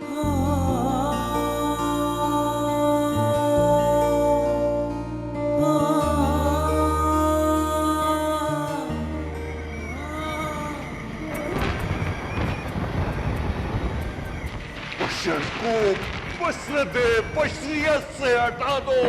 बशर को बशरत बशरियत से हटा दो।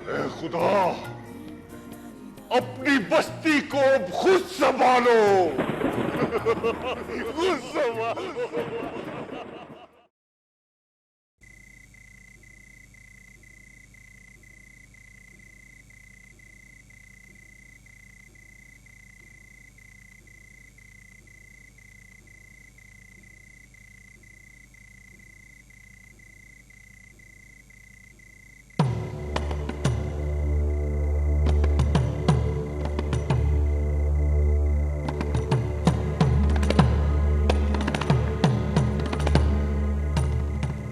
ए खुदा, अपनी बस्ती को खुद संभालो। खुद संभालो।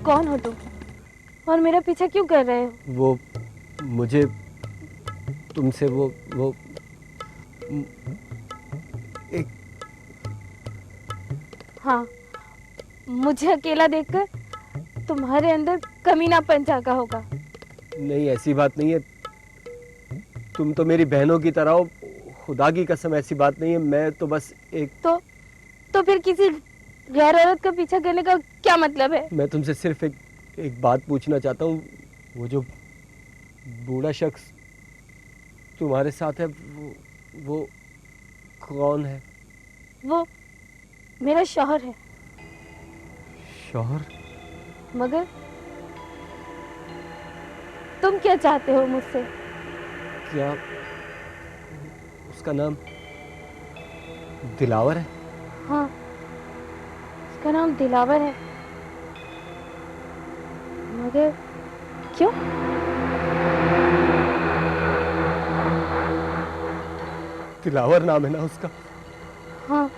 कौन हो तुम और मेरा पीछा क्यों कर रहे हो? वो मुझे तुमसे वो एक हाँ, मुझे अकेला देखकर तुम्हारे अंदर कमीनापन जागा होगा। नहीं, ऐसी बात नहीं है। तुम तो मेरी बहनों की तरह हो, खुदा की कसम ऐसी बात नहीं है। मैं तो बस एक तो फिर किसी गैर औरत का पीछा करने का क्या मतलब है? मैं तुमसे सिर्फ एक बात पूछना चाहता हूँ। वो जो बूढ़ा शख्स तुम्हारे साथ है वो कौन है? वो मेरा शौहर है। शौहर? मगर तुम क्या चाहते हो मुझसे? क्या उसका नाम दिलावर है? हाँ, उसका नाम दिलावर है। मगर क्यों? दिलावर नाम है ना उसका? हाँ।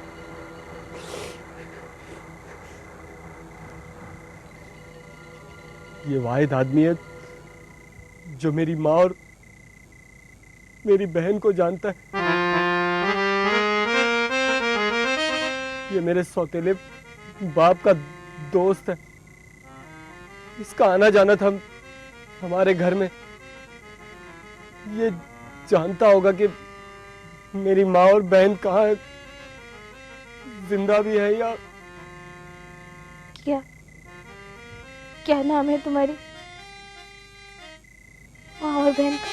ये वाहिद आदमी है जो मेरी माँ और मेरी बहन को जानता है। ये मेरे सौतेले बाप का दोस्त है। इसका आना जाना था हमारे घर में। ये जानता होगा कि मेरी माँ और बहन कहाँ है, जिंदा भी है या... क्या नाम है तुम्हारी माँ और बहन का?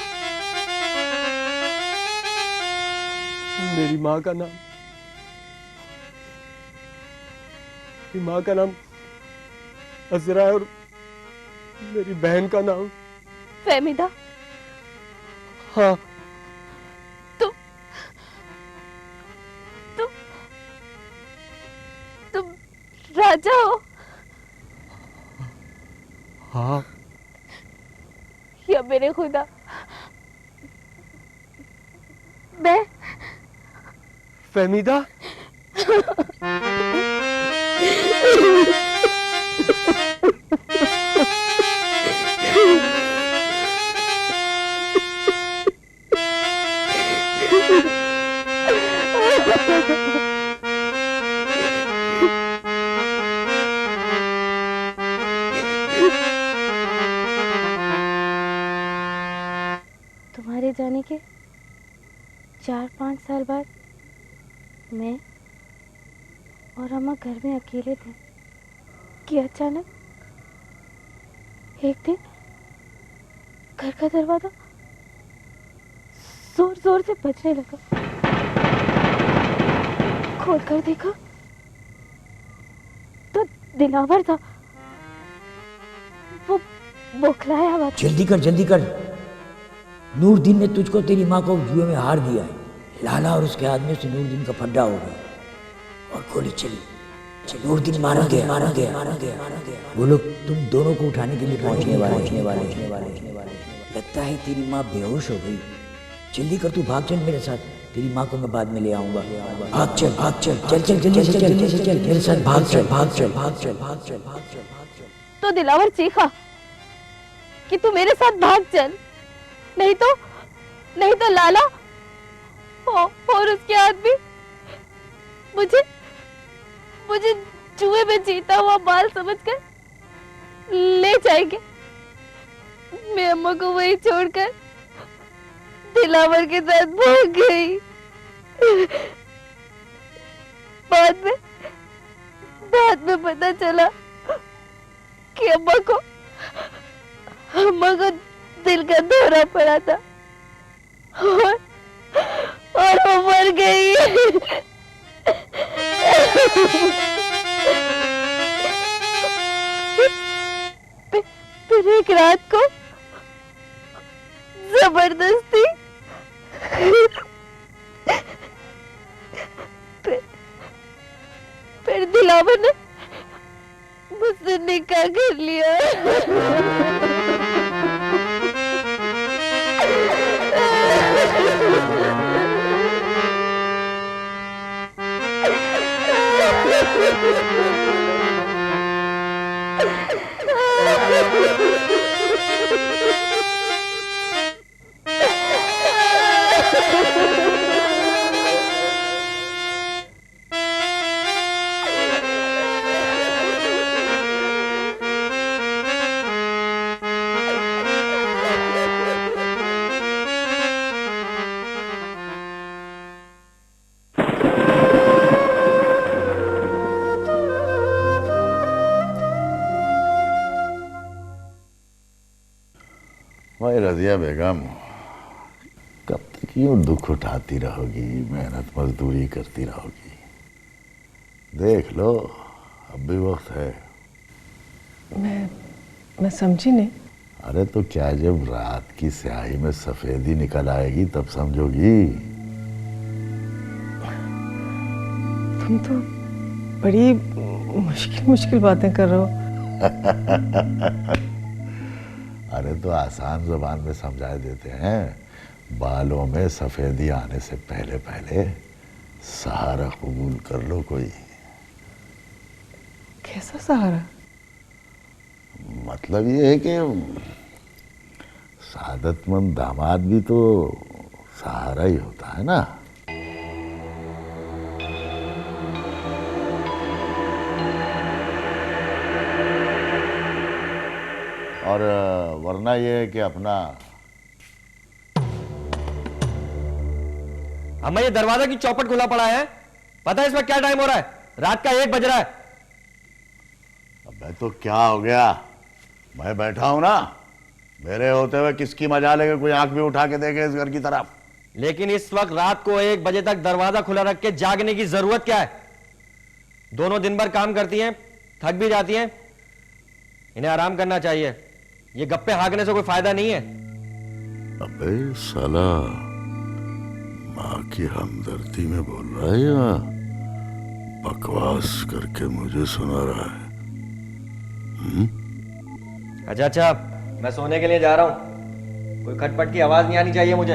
मेरी माँ का नाम अजरा है और मेरी बहन का नाम फहमीदा। हाँ। तुम राजा हो? हाँ। या मेरे खुदा, मैं फहमीदा? तुम्हारे जाने के 4-5 साल बाद मैं और अम्मा घर में अकेले थे कि अचानक एक दिन घर का दरवाजा जोर जोर से बजने लगा। खोल कर देखा तो दिलावर था। वो बौखलाया हुआ था। जल्दी कर। नूरदीन ने तुझको तेरी माँ को जुए में हार दिया है। लाला और उसके आदमियों से नूरदीन का फड्डा हो गया और गोली चली। नूरदीन मारा गया। वो लोग तुम दोनों को उठाने के लिए पहुंचने वाले। लगता है तेरी माँ बेहोश हो गई। जल्दी कर, तू भाग चल मेरे साथ। तेरी माँ को मैं बाद में ले आऊंगा। भाग चल मेरे साथ। भाग चल। तो दिलावर चीखा कि तू मेरे साथ भाग चल, नहीं तो लाला और उसके आदमी मुझे चूहे में जीता हुआ बाल समझकर ले जाएंगे। मैं अम्मा को वही छोड़कर दिलावर के साथ भाग गई। बाद में पता चला कि अम्मा को दिल का दौरा पड़ा था और वो मर गई। फिर एक रात को जबरदस्ती फिर दिलावर ने मुझसे निकाह कर लिया। भाई रजिया बेगम, कब तक यूं दुख उठाती रहोगी, मेहनत मजदूरी करती रहोगी? देख लो, अब भी वक्त है। मैं समझी नहीं। अरे तो क्या जब रात की स्याही में सफेदी निकल आएगी तब समझोगी। तुम तो बड़ी मुश्किल बातें कर रहे हो। अरे तो आसान ज़बान में समझा देते हैं। बालों में सफ़ेदी आने से पहले पहले सहारा कबूल कर लो कोई। कैसा सहारा? मतलब ये है कि सादतमंद दामाद भी तो सहारा ही होता है ना। और वरना ये है कि अपना अम्मा, ये दरवाजा की चौपट खुला पड़ा है। पता है इसमें क्या टाइम हो रहा है? रात का 1 बज रहा है। अबे तो क्या हो गया? मैं बैठा हूं ना, मेरे होते हुए किसकी मजा लेके कोई आंख भी उठा के देखे इस घर की तरफ? लेकिन इस वक्त रात को 1 बजे तक दरवाजा खुला रख के जागने की जरूरत क्या है? दोनों दिन भर काम करती हैं, थक भी जाती हैं, इन्हें आराम करना चाहिए। ये गप्पे हाँकने से कोई फायदा नहीं है। अबे साला, माँ की हमदर्दी में बोल रहा है या बकवास करके मुझे सुना रहा है? अच्छा, मैं सोने के लिए जा रहा हूं। कोई खटपट की आवाज नहीं आनी चाहिए मुझे।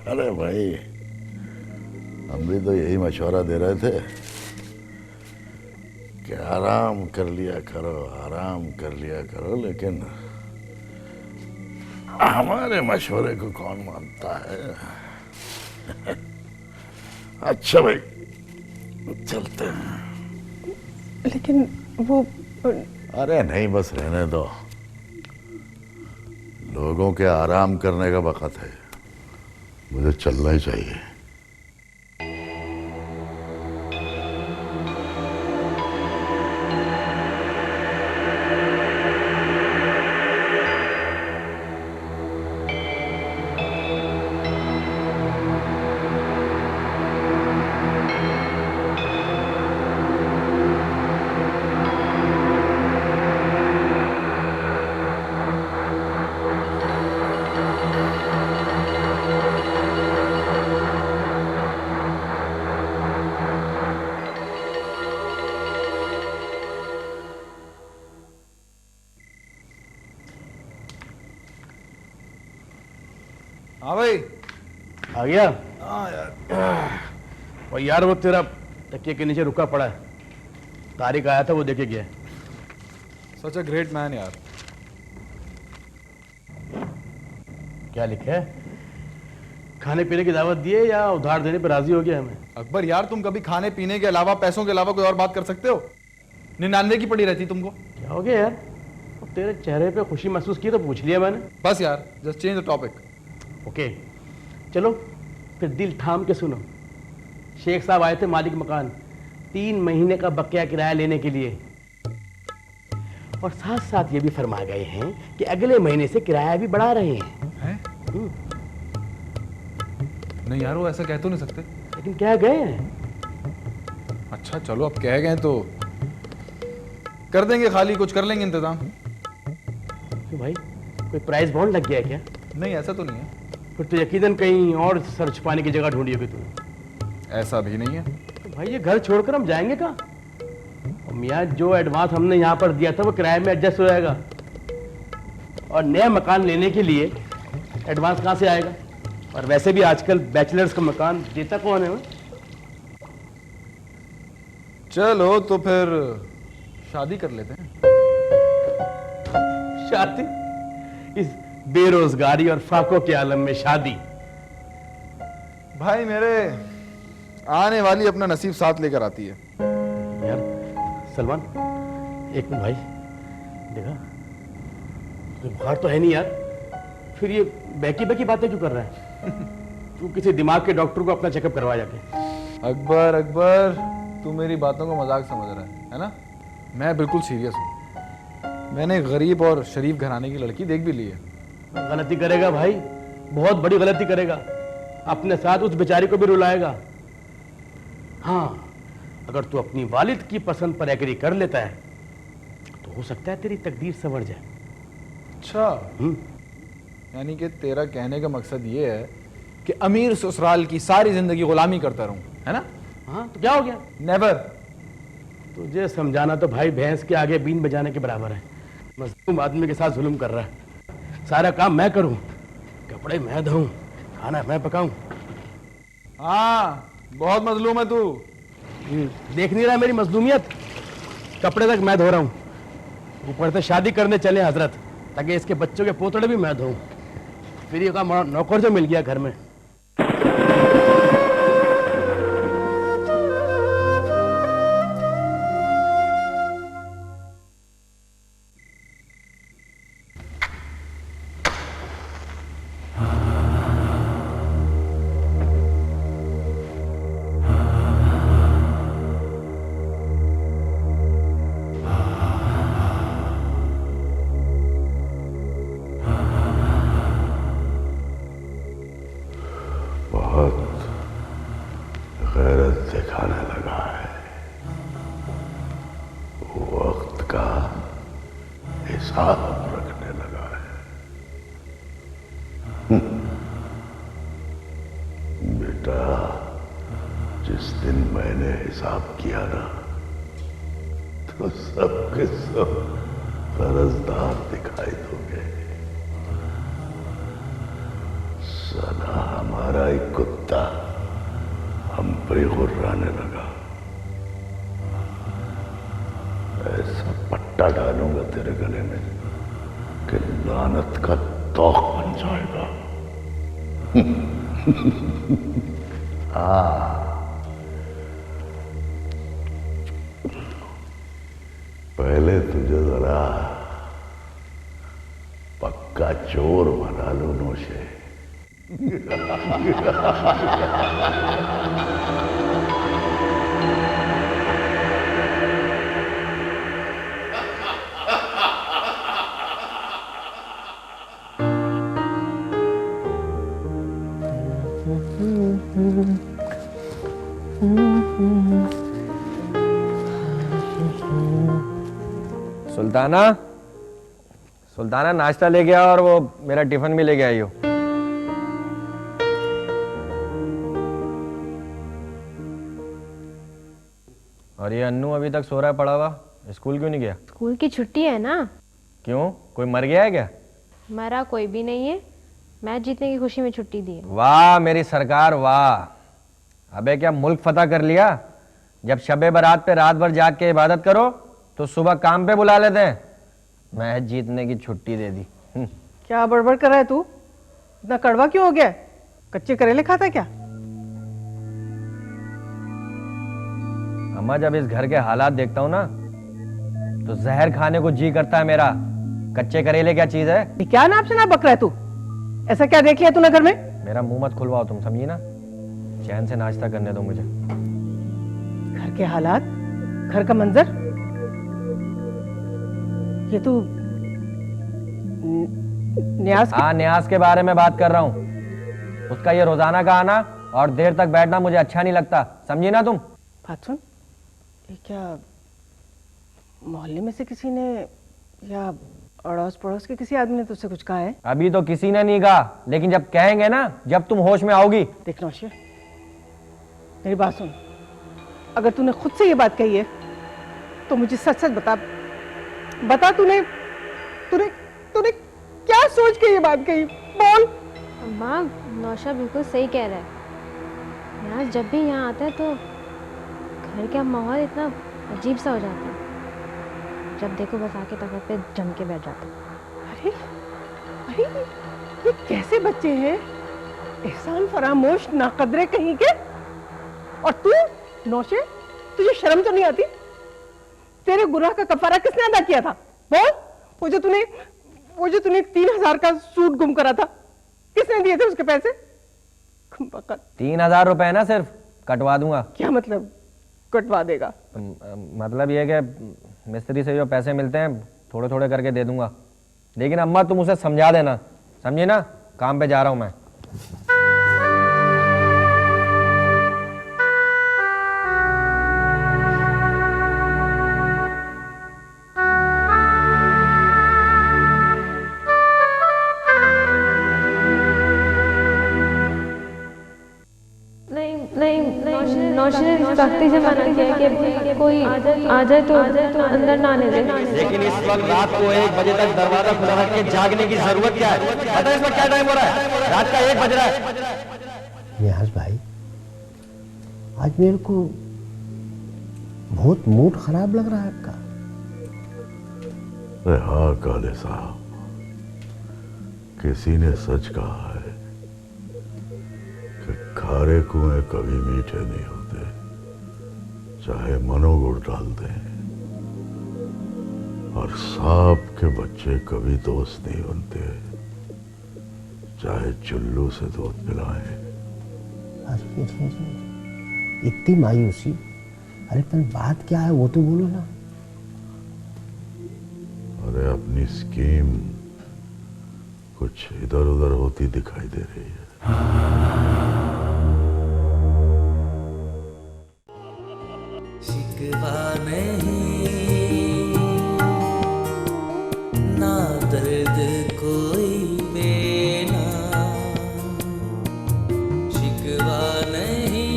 अरे भाई, हम भी तो यही मशवरा दे रहे थे कि आराम कर लिया करो, लेकिन हमारे मशवरे को कौन मानता है? अच्छा भाई, चलते हैं। लेकिन वो अरे नहीं, बस रहने दो। लोगों के आराम करने का वक्त है, मुझे चलना ही चाहिए। हाँ भाई, आ गया? हाँ यार। और यार वो तेरा तकिए के नीचे रुका पड़ा है, तारिक आया था, वो देखे गया। सच अ ग्रेट मैन यार। क्या लिखा है? खाने पीने की दावत दी है या उधार देने पर राजी हो गया हमें? अकबर यार, तुम कभी खाने पीने के अलावा, पैसों के अलावा कोई और बात कर सकते हो? 99 की पड़ी रहती तुमको। क्या हो गया यार? अब तेरे चेहरे पे खुशी महसूस की तो पूछ लिया मैंने। बस यार, just change the topic. Okay, चलो फिर दिल थाम के सुनो। शेख साहब आए थे, मालिक मकान, 3 महीने का बकाया किराया लेने के लिए, और साथ साथ ये भी फरमा गए हैं कि अगले महीने से किराया भी बढ़ा रहे हैं। नहीं यार, वो ऐसा कह तो नहीं सकते। लेकिन क्या गए हैं? अच्छा चलो, अब कह गए तो कर देंगे, खाली कुछ कर लेंगे इंतजाम। क्यों भाई, कोई प्राइस बॉन्ड लग गया है क्या? नहीं, ऐसा तो नहीं है। फिर तो यकीनन कहीं और सर छुपाने की जगह ढूंढी होगी तूने। ऐसा भी नहीं है। तो भाई ये घर छोड़कर हम जाएंगे कहाँ? और मियाँ, जो एडवांस हमने यहाँ पर दिया था वो किराए में एडजस्ट हो जाएगा, और नया मकान लेने के लिए एडवांस कहाँ से आएगा? और वैसे भी आजकल बैचलर्स का मकान देता कौन है? चलो तो फिर शादी कर लेते हैं। शादी? इस बेरोजगारी और फाकों के आलम में शादी? भाई मेरे, आने वाली अपना नसीब साथ लेकर आती है। यार सलमान, एक मिनट भाई, देखा तुझे बुखार तो है नहीं यार? फिर ये बैकी बैकी बातें क्यों कर रहा है? तू किसी दिमाग के डॉक्टर को अपना चेकअप करवा जाके। अकबर अकबर, तू मेरी बातों को मजाक समझ रहा है ना? मैं बिल्कुल सीरियस हूँ। मैंने गरीब और शरीफ घराने की लड़की देख भी ली है। गलती करेगा भाई, बहुत बड़ी गलती करेगा। अपने साथ उस बेचारी को भी रुलाएगा। हाँ, अगर तू अपनी वालिद की पसंद पर एग्री कर लेता है तो हो सकता है तेरी तकदीर संवर जाए। अच्छा, यानी कि तेरा कहने का मकसद ये है कि अमीर ससुराल की सारी जिंदगी गुलामी करता रहूं, है ना? हाँ, तो क्या हो गया? नेवर। तुझे समझाना तो भाई भैंस के आगे बीन बजाने के बराबर है। मजलूम आदमी के साथ जुल्म कर रहा है। सारा काम मैं करूं, कपड़े मैं धोऊं, खाना मैं पकाऊं। हाँ, बहुत मजलूम है तू। देख नहीं रहा मेरी मजलूमियत? कपड़े तक मैं धो रहा हूं, ऊपर से शादी करने चले हजरत, ताकि इसके बच्चों के पोतड़े भी मैं धोऊं। फिर ये का नौकर जो मिल गया घर में। गैरत दिखाने लगा है, वक्त का हिसाब रखने लगा है। बेटा, जिस दिन मैंने हिसाब किया ना, तो सबके सब कर्जदार दिखाई दोगे। साला हमारा एक कुत्ता हम पे गुर्राने लगा। ऐसा पट्टा डालूंगा तेरे गले में कि लानत का तौक बन जाएगा। पहले तुझे जरा पक्का चोर बना लो नौशे। सुल्ताना, सुल्ताना नाश्ता ले गया और वो मेरा टिफिन भी लेके आई हो। और ये अन्नू अभी तक सो रहा है पड़ा हुआ, स्कूल क्यों नहीं गया? स्कूल की छुट्टी है ना। क्यों, कोई मर गया है क्या? मरा कोई भी नहीं है, मैच जीतने की खुशी में छुट्टी दी है। वाह मेरी सरकार वाह। अबे क्या मुल्क फतह कर लिया? जब शबे बारात पे रात भर जाग के इबादत करो तो सुबह काम पे बुला लेते हैं। मैच जीतने की छुट्टी दे दी। क्या बड़बड़ कर रहा है तू? इतना कड़वा क्यों हो गया है? कच्चे करेले खाता है क्या? अम्मा, जब इस घर के हालात देखता हूँ ना तो जहर खाने को जी करता है मेरा। कच्चे करेले क्या चीज है? ये क्या नाप से ना बक रहा है तू? ऐसा क्या देख लिया तूने घर में? मेरा मुंह मत खुलवाओ तुम, समझी ना? चैन से नाश्ता करने दो मुझे। घर के हालात, घर का मंजर, ये तू न्यास हाँ, न्यास के बारे में बात कर रहा हूँ। उसका ये रोजाना का आना और देर तक बैठना मुझे अच्छा नहीं लगता, समझी ना तुम? बात सुन, ये क्या मोहल्ले में से किसी ने या अड़ोस पड़ोस के किसी आदमी ने तुझसे कुछ कहा है? अभी तो किसी ने नहीं कहा, लेकिन जब कहेंगे ना, जब तुम होश में आओगी। देख नौशे, मेरी बात सुन, अगर तूने खुद से ये बात कही है तो मुझे सच सच बता तूने तूने तूने क्या सोच के ये बात कही? बोल। अम्मा, नौशा बिल्कुल सही कह रहा है। यार जब भी यहाँ आता है तो घर का माहौल इतना अजीब सा हो जाता है। जब देखो बस आके तख्त पे जम के बैठ जाता है। अरे अरे, ये कैसे बच्चे हैं? एहसान फरामोश नाकदरे कहीं के। और तू नौशे, तुझे शर्म तो नहीं आती? तेरे गुनाह का कफारा किसने अदा किया था? बोल। वो जो तूने 3000 का सूट गुम करा था, किसने दिए थे उसके पैसे? 3000 रुपए ना सिर्फ, कटवा दूंगा। क्या मतलब कटवा देगा? मतलब ये कि मिस्त्री से जो पैसे मिलते हैं थोड़े थोड़े करके दे दूंगा। लेकिन अम्मा तुम उसे समझा देना, समझी ना? काम पे जा रहा हूं मैं। नौशे ने सख्ती से मना किया कि कोई आ जाए तो अंदर ना आने दे। लेकिन इस वक्त रात को 1 बजे तक दरवाजा खुला रख के जागने की जरूरत क्या है? पता है इस वक्त क्या टाइम हो रहा है? रात का 1 बज रहा है। नियाज भाई, आज मेरे को बहुत मूड खराब लग रहा है आपका। अरे हाँ काले साहब, किसी ने सच कहा है कि खारे कुएं कभी मीठे नहीं होते, चाहे मनोगुड़ डाल दें। और सांप के बच्चे कभी दोस्त नहीं बनते, चाहे चुल्लू से दूध पिलाएं। अरे इतनी मायूसी? अरे पर बात क्या है वो तो बोलो ना। अरे अपनी स्कीम कुछ इधर उधर होती दिखाई दे रही है। शिकवा नहीं ना दर्द कोई बेना, शिकवा नहीं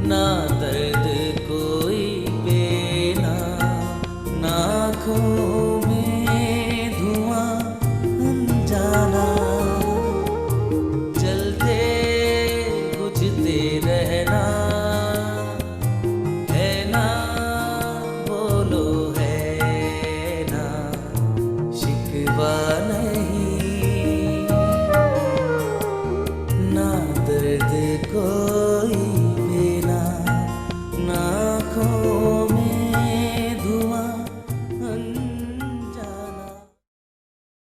ना दर्द कोई बेना, नाखों में धुआं अनजाना, जलते बुझते रहना है ना, बोलो है ना, शिकवा नहीं ना दर्द कोई बेना, नाखों